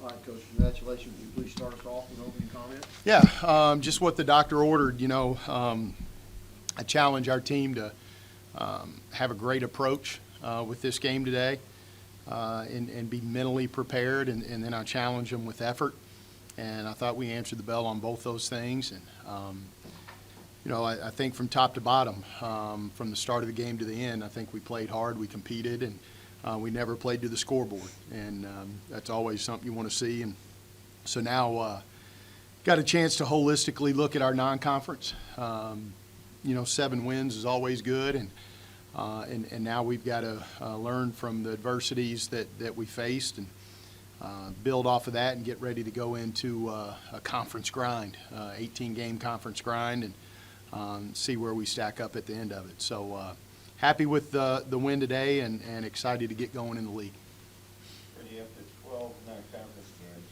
All right, Coach, congratulations. Will you please start us off with opening comments? Yeah, just what the doctor ordered. I challenge our team to have a great approach with this game today and be mentally prepared, and then I challenge them with effort. And I thought we answered the bell on both those things. And, I think from top to bottom, from the start of the game to the end, I think we played hard, we competed, and we never played to the scoreboard. And that's always something you want to see. And so now got a chance to holistically look at our non-conference. 7 wins is always good. And now we've got to learn from the adversities that we faced and build off of that and get ready to go into a conference grind, 18-game conference grind, and see where we stack up at the end of it. So happy with the win today and excited to get going in the league. Brady, after 12 non-conference games,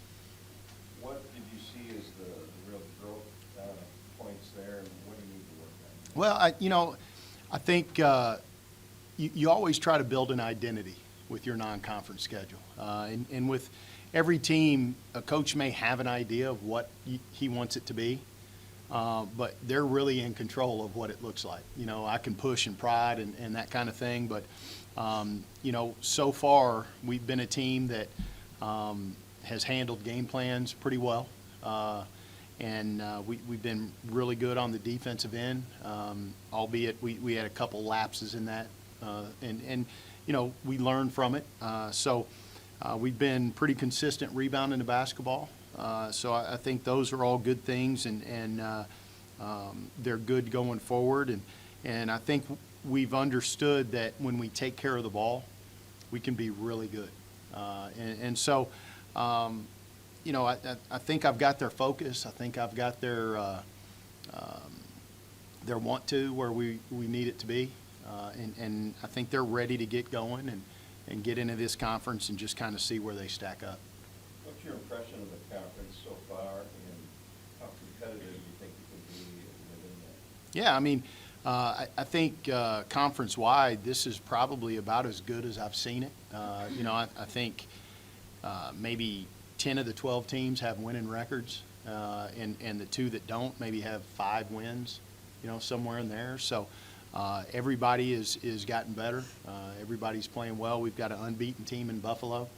what did you see as the real growth points there, and what do you need to work on? Well, I think you always try to build an identity with your non-conference schedule. And with every team, a coach may have an idea of what he wants it to be, but they're really in control of what it looks like. I can push and prod and that kind of thing, but, so far we've been a team that has handled game plans pretty well. And we've been really good on the defensive end, albeit we had a couple lapses in that. And we learned from it. So we've been pretty consistent rebounding the basketball. So I think those are all good things, and they're good going forward. And I think we've understood that when we take care of the ball, we can be really good. So I think I've got their focus. I think I've got their want to where we need it to be. And I think they're ready to get going and get into this conference and just kind of see where they stack up. What's your impression of the conference so far, and how competitive do you think you can be within that? Yeah, I think conference-wide, this is probably about as good as I've seen it. I think maybe 10 of the 12 teams have winning records, and the 2 that don't maybe have 5 wins, somewhere in there. So everybody is gotten better. Everybody's playing well. We've got an unbeaten team in Buffalo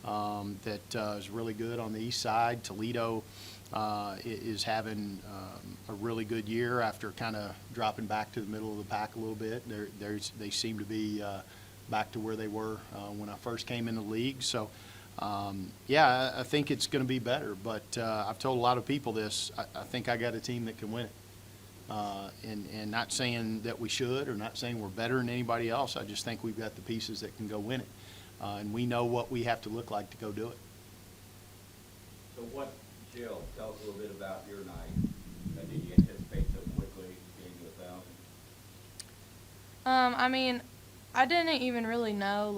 that is really good on the east side. Toledo is having a really good year after kind of dropping back to the middle of the pack a little bit. They seem to be back to where they were when I first came in the league. So, I think it's going to be better. But I've told a lot of people this. I think I got a team that can win it. And not saying that we should or not saying we're better than anybody else. I just think we've got the pieces that can go win it. And we know what we have to look like to go do it. So Jill, tell us a little bit about your night. Did you anticipate so quickly getting to 1,000? I didn't even really know,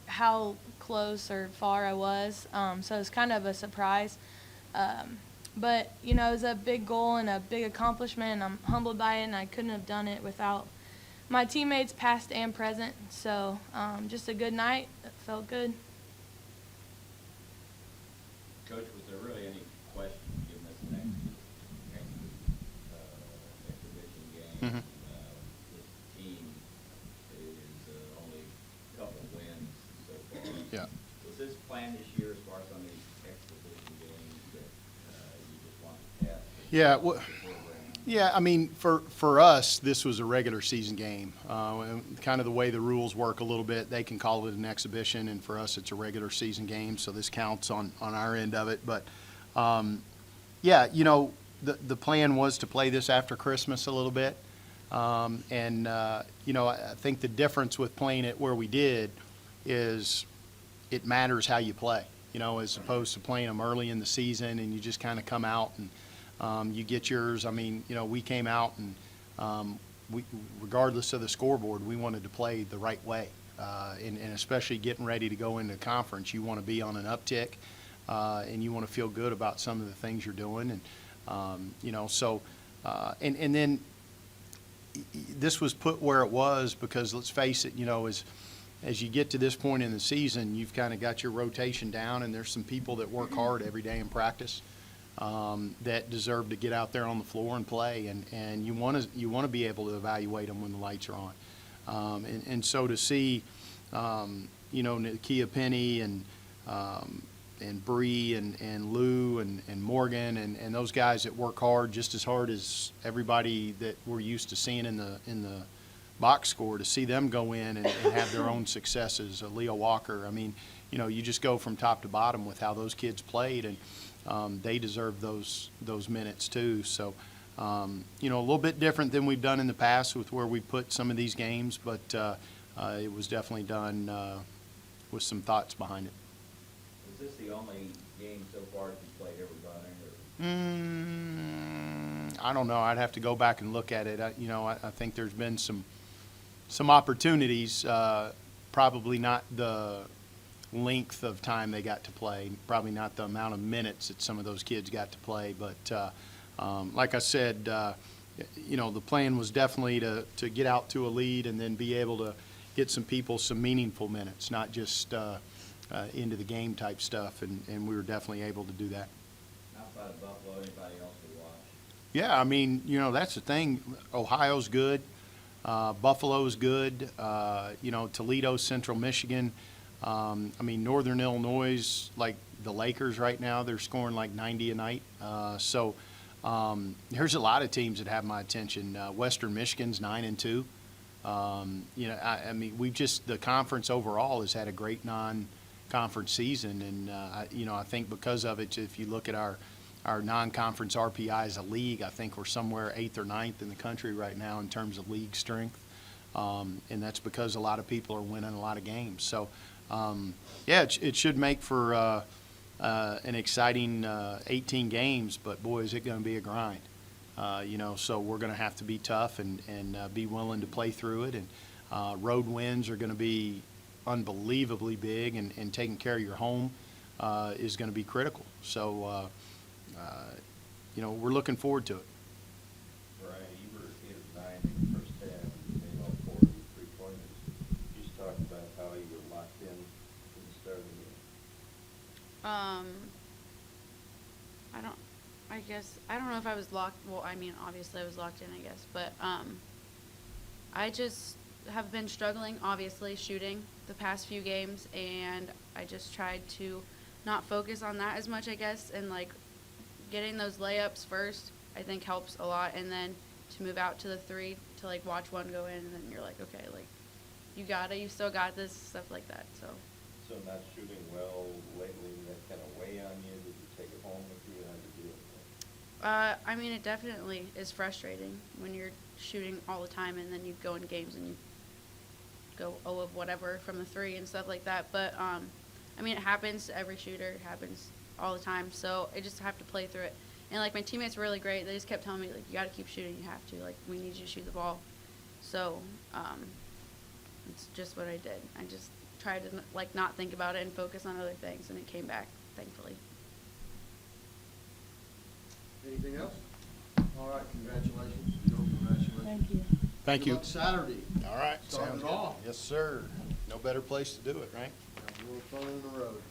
how close or far I was, so it was kind of a surprise. But, it was a big goal and a big accomplishment, and I'm humbled by it, and I couldn't have done it without my teammates, past and present. So just a good night. It felt good. Coach, was there really any question given this next exhibition game? Mm-hmm. This team is only a couple wins so far. Yeah. Was this planned this year as far as some of these exhibition games that you just want to test? Yeah, for us, this was a regular season game. Kind of the way the rules work a little bit, they can call it an exhibition, and for us, it's a regular season game, so this counts on our end of it. But, the plan was to play this after Christmas a little bit. I think the difference with playing it where we did is it matters how you play, as opposed to playing them early in the season and you just kind of come out and you get yours. We came out and regardless of the scoreboard, we wanted to play the right way. And especially getting ready to go into conference, you want to be on an uptick and you want to feel good about some of the things you're doing. And, and then this was put where it was because, let's face it, as you get to this point in the season, you've kind of got your rotation down, and there's some people that work hard every day in practice that deserve to get out there on the floor and play, and you want to be able to evaluate them when the lights are on. And so to see, Nakia Penny and Bree and Lou and Morgan and those guys that work hard just as hard as everybody that we're used to seeing in the box score, to see them go in and have their own successes. Leah Walker, I mean, you just go from top to bottom with how those kids played, and they deserve those minutes too. So, a little bit different than we've done in the past with where we put some of these games, but it was definitely done with some thoughts behind it. Is this the only game so far that you played Urbana? I don't know. I'd have to go back and look at it. I think there's been some opportunities, probably not the length of time they got to play, probably not the amount of minutes that some of those kids got to play. But like I said, the plan was definitely to get out to a lead and then be able to get some people some meaningful minutes, not just into the game type stuff, and we were definitely able to do that. Outside of Buffalo, anybody else to watch? Yeah, I mean, that's the thing. Ohio's good. Buffalo's good. Toledo, Central Michigan. Northern Illinois, like the Lakers right now, they're scoring like 90 a night. So there's a lot of teams that have my attention. Western Michigan's 9-2. The conference overall has had a great non-conference season, and I think because of it, if you look at our non-conference RPI as a league, I think we're somewhere 8th or 9th in the country right now in terms of league strength, and that's because a lot of people are winning a lot of games. So, it should make for an exciting 18 games, but boy, is it going to be a grind. So we're going to have to be tough and be willing to play through it. And road wins are going to be unbelievably big, and taking care of your home is going to be critical. So, we're looking forward to it. Brian, you were 8 of 9 in the first half, and you made all 4 of your 3-pointers. You just talked about how you were locked in from the start of the game. I don't know if I was locked. Well, obviously I was locked in, I guess. But I just have been struggling, obviously, shooting the past few games. And I just tried to not focus on that as much, I guess. And, getting those layups first, I think, helps a lot. And then to move out to the 3, to, watch one go in. And then you're like, okay, you still got this, stuff like that. So not shooting well lately, did that kind of weigh on you? Did you take it home with you? How did you deal with it? it definitely is frustrating when you're shooting all the time and then you go in games and you go 0 of whatever from the 3 and stuff like that. But, it happens to every shooter. It happens all the time. So I just have to play through it. And, my teammates were really great. They just kept telling me, you got to keep shooting. You have to. We need you to shoot the ball. So it's just what I did. I just tried to, not think about it and focus on other things, and it came back, thankfully. Anything else? All right, congratulations. Joe, congratulations. Thank you. Thank you. Good luck Saturday. All right. Starting Sounds it good. off. Yes, sir. No better place to do it, right? Have a little fun on the road.